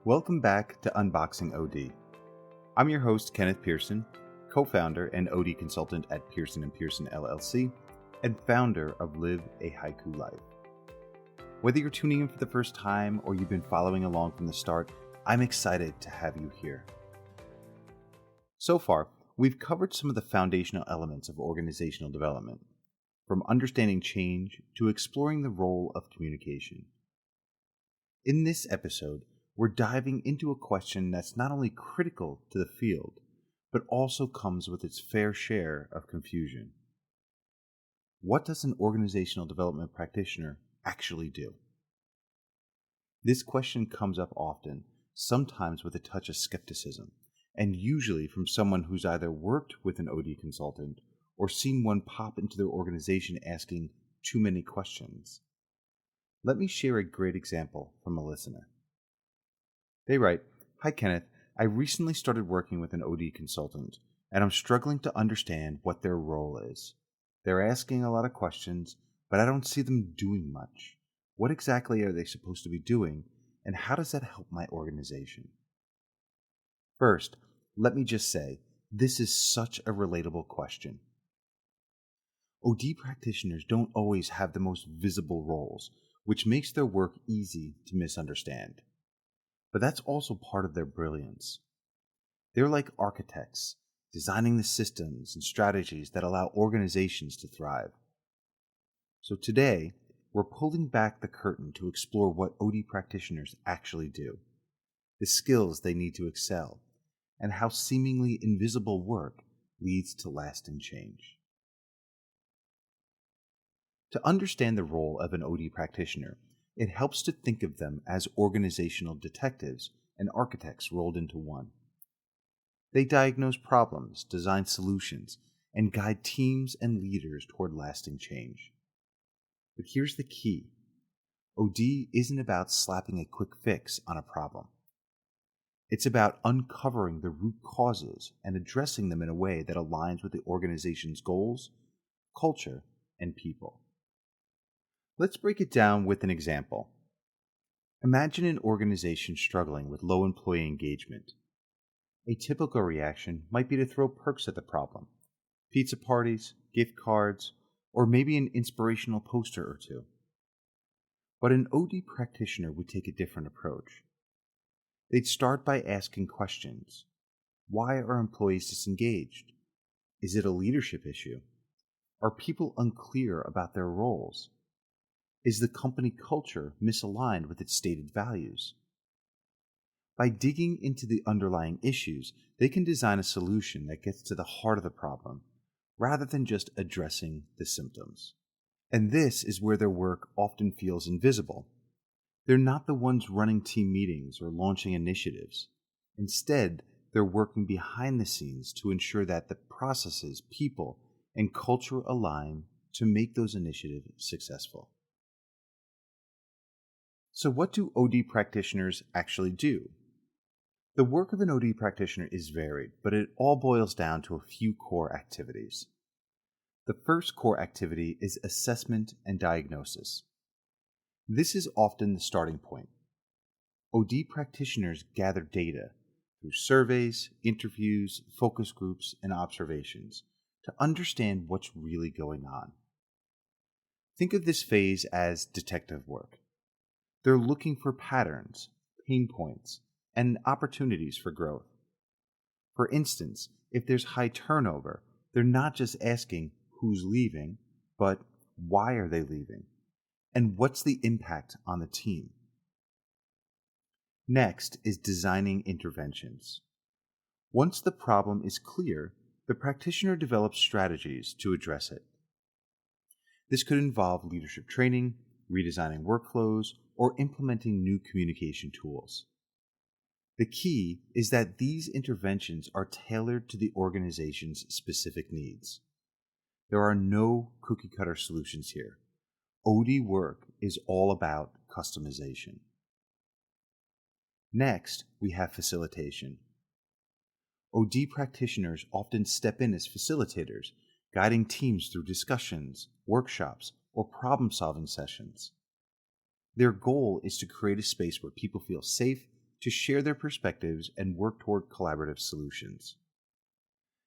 Welcome back to Unboxing OD. I'm your host, Kenneth Pearson, co-founder and OD consultant at Pearson & Pearson LLC, and founder of Live a Haiku Life. Whether you're tuning in for the first time or you've been following along from the start, I'm excited to have you here. So far, we've covered some of the foundational elements of organizational development, from understanding change to exploring the role of communication. In this episode, we're diving into a question that's not only critical to the field, but also comes with its fair share of confusion. What does an organizational development practitioner actually do? This question comes up often, sometimes with a touch of skepticism, and usually from someone who's either worked with an OD consultant or seen one pop into their organization asking too many questions. Let me share a great example from a listener. They write, "Hi Kenneth, I recently started working with an OD consultant, and I'm struggling to understand what their role is. They're asking a lot of questions, but I don't see them doing much. What exactly are they supposed to be doing, and how does that help my organization?" First, let me just say, this is such a relatable question. OD practitioners don't always have the most visible roles, which makes their work easy to misunderstand. But that's also part of their brilliance. They're like architects, designing the systems and strategies that allow organizations to thrive. So today, we're pulling back the curtain to explore what OD practitioners actually do, the skills they need to excel, and how seemingly invisible work leads to lasting change. To understand the role of an OD practitioner, it helps to think of them as organizational detectives and architects rolled into one. They diagnose problems, design solutions, and guide teams and leaders toward lasting change. But here's the key. OD isn't about slapping a quick fix on a problem. It's about uncovering the root causes and addressing them in a way that aligns with the organization's goals, culture, and people. Let's break it down with an example. Imagine an organization struggling with low employee engagement. A typical reaction might be to throw perks at the problem, pizza parties, gift cards, or maybe an inspirational poster or two. But an OD practitioner would take a different approach. They'd start by asking questions. Why are employees disengaged? Is it a leadership issue? Are people unclear about their roles? Is the company culture misaligned with its stated values? By digging into the underlying issues, they can design a solution that gets to the heart of the problem, rather than just addressing the symptoms. And this is where their work often feels invisible. They're not the ones running team meetings or launching initiatives. Instead, they're working behind the scenes to ensure that the processes, people, and culture align to make those initiatives successful. So what do OD practitioners actually do? The work of an OD practitioner is varied, but it all boils down to a few core activities. The first core activity is assessment and diagnosis. This is often the starting point. OD practitioners gather data through surveys, interviews, focus groups, and observations to understand what's really going on. Think of this phase as detective work. They're looking for patterns, pain points, and opportunities for growth. For instance, if there's high turnover, they're not just asking who's leaving, but why are they leaving? And what's the impact on the team? Next is designing interventions. Once the problem is clear, the practitioner develops strategies to address it. This could involve leadership training, redesigning workflows, or implementing new communication tools. The key is that these interventions are tailored to the organization's specific needs. There are no cookie-cutter solutions here. OD work is all about customization. Next, we have facilitation. OD practitioners often step in as facilitators, guiding teams through discussions, workshops, or problem-solving sessions. Their goal is to create a space where people feel safe to share their perspectives and work toward collaborative solutions.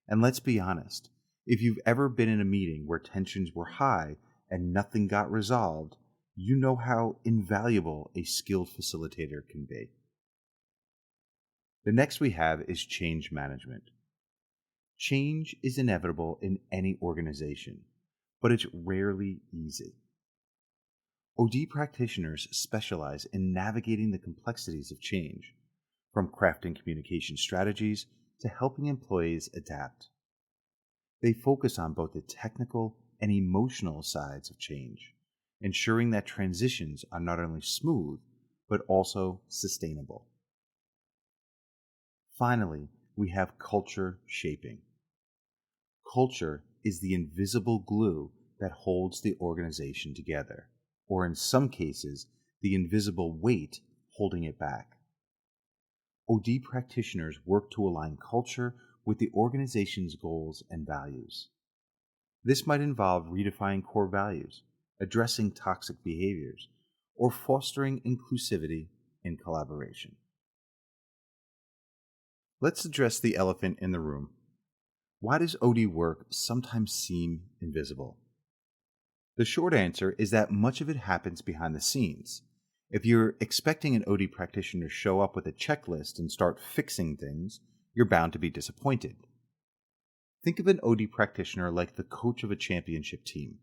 And let's be honest, if you've ever been in a meeting where tensions were high and nothing got resolved, you know how invaluable a skilled facilitator can be. The next we have is change management. Change is inevitable in any organization, but it's rarely easy. OD practitioners specialize in navigating the complexities of change, from crafting communication strategies to helping employees adapt. They focus on both the technical and emotional sides of change, ensuring that transitions are not only smooth, but also sustainable. Finally, we have culture shaping. Culture is the invisible glue that holds the organization together, or in some cases, the invisible weight holding it back. OD practitioners work to align culture with the organization's goals and values. This might involve redefining core values, addressing toxic behaviors, or fostering inclusivity and collaboration. Let's address the elephant in the room. Why does OD work sometimes seem invisible? The short answer is that much of it happens behind the scenes. If you're expecting an OD practitioner to show up with a checklist and start fixing things, you're bound to be disappointed. Think of an OD practitioner like the coach of a championship team.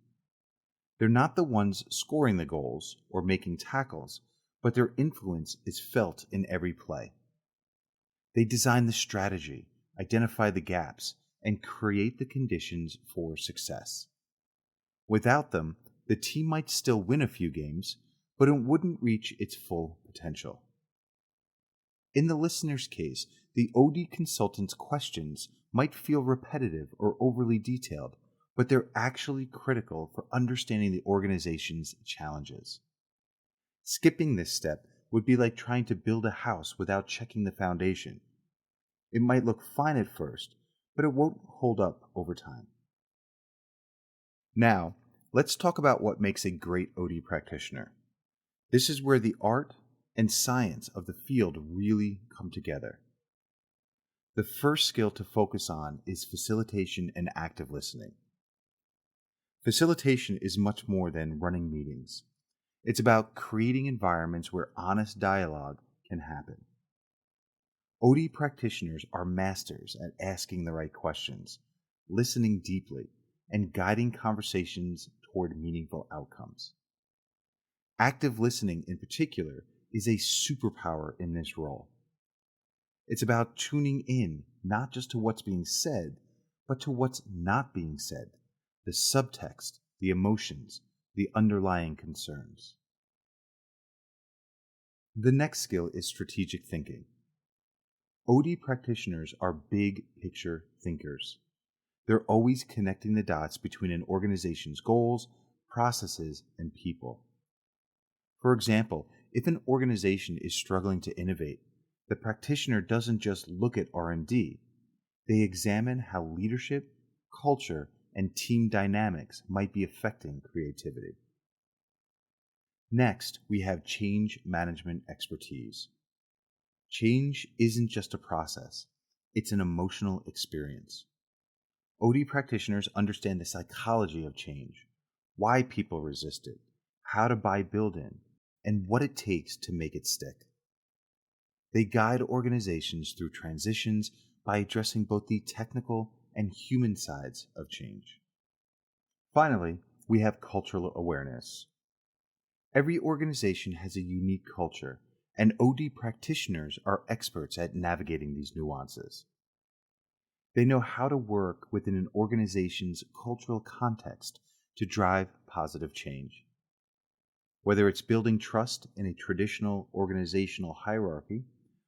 They're not the ones scoring the goals or making tackles, but their influence is felt in every play. They design the strategy, identify the gaps, and create the conditions for success. Without them, the team might still win a few games, but it wouldn't reach its full potential. In the listener's case, the OD consultant's questions might feel repetitive or overly detailed, but they're actually critical for understanding the organization's challenges. Skipping this step would be like trying to build a house without checking the foundation. It might look fine at first, but it won't hold up over time. Now, let's talk about what makes a great OD practitioner. This is where the art and science of the field really come together. The first skill to focus on is facilitation and active listening. Facilitation is much more than running meetings. It's about creating environments where honest dialogue can happen. OD practitioners are masters at asking the right questions, listening deeply, and guiding conversations toward meaningful outcomes. Active listening, in particular, is a superpower in this role. It's about tuning in not just to what's being said, but to what's not being said, the subtext, the emotions, the underlying concerns. The next skill is strategic thinking. OD practitioners are big picture thinkers. They're always connecting the dots between an organization's goals, processes, and people. For example, if an organization is struggling to innovate, the practitioner doesn't just look at R&D. They examine how leadership, culture, and team dynamics might be affecting creativity. Next, we have change management expertise. Change isn't just a process, it's an emotional experience. OD practitioners understand the psychology of change, why people resist it, how to buy build-in, and what it takes to make it stick. They guide organizations through transitions by addressing both the technical and human sides of change. Finally, we have cultural awareness. Every organization has a unique culture, and OD practitioners are experts at navigating these nuances. They know how to work within an organization's cultural context to drive positive change. Whether it's building trust in a traditional organizational hierarchy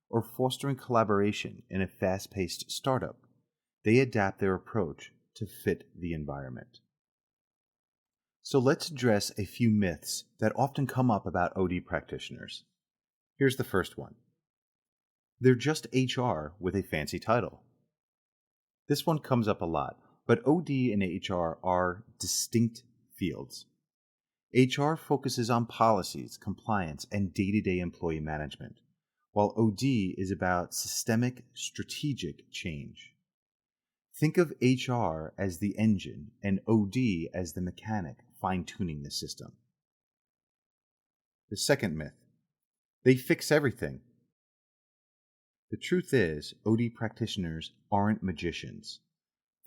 or fostering collaboration in a fast-paced startup, they adapt their approach to fit the environment. So let's address a few myths that often come up about OD practitioners. Here's the first one. They're just HR with a fancy title. This one comes up a lot, but OD and HR are distinct fields. HR focuses on policies, compliance, and day-to-day employee management, while OD is about systemic, strategic change. Think of HR as the engine and OD as the mechanic fine-tuning the system. The second myth: they fix everything. The truth is, OD practitioners aren't magicians.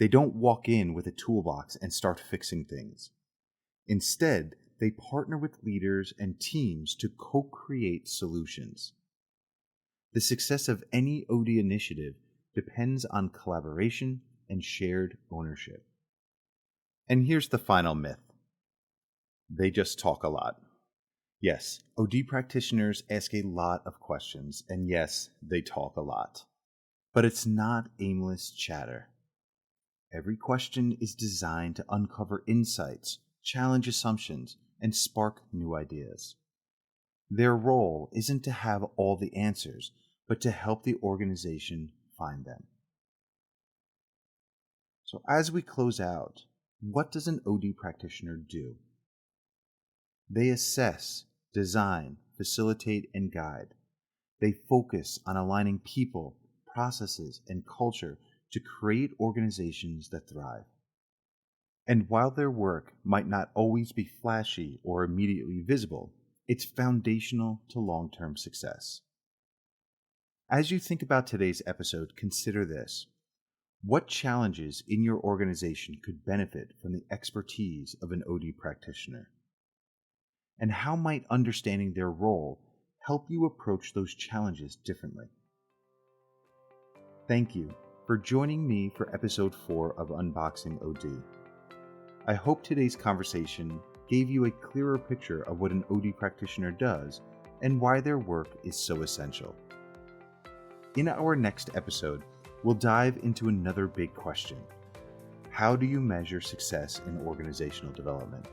They don't walk in with a toolbox and start fixing things. Instead, they partner with leaders and teams to co-create solutions. The success of any OD initiative depends on collaboration and shared ownership. And here's the final myth: they just talk a lot. Yes, OD practitioners ask a lot of questions, and yes, they talk a lot. But it's not aimless chatter. Every question is designed to uncover insights, challenge assumptions, and spark new ideas. Their role isn't to have all the answers, but to help the organization find them. So as we close out, what does an OD practitioner do? They assess, design, facilitate, and guide. They focus on aligning people, processes, and culture to create organizations that thrive. And while their work might not always be flashy or immediately visible, it's foundational to long-term success. As you think about today's episode, consider this. What challenges in your organization could benefit from the expertise of an OD practitioner? And how might understanding their role help you approach those challenges differently? Thank you for joining me for episode 4 of Unboxing OD. I hope today's conversation gave you a clearer picture of what an OD practitioner does and why their work is so essential. In our next episode, we'll dive into another big question. How do you measure success in organizational development?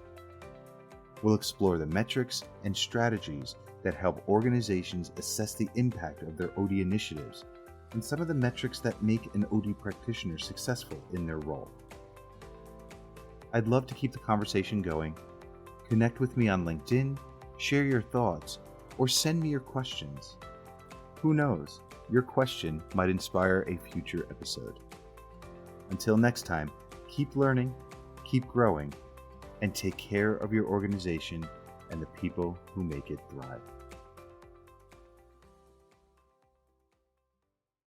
We'll explore the metrics and strategies that help organizations assess the impact of their OD initiatives and some of the metrics that make an OD practitioner successful in their role. I'd love to keep the conversation going. Connect with me on LinkedIn, share your thoughts, or send me your questions. Who knows, your question might inspire a future episode. Until next time, keep learning, keep growing, and take care of your organization and the people who make it thrive.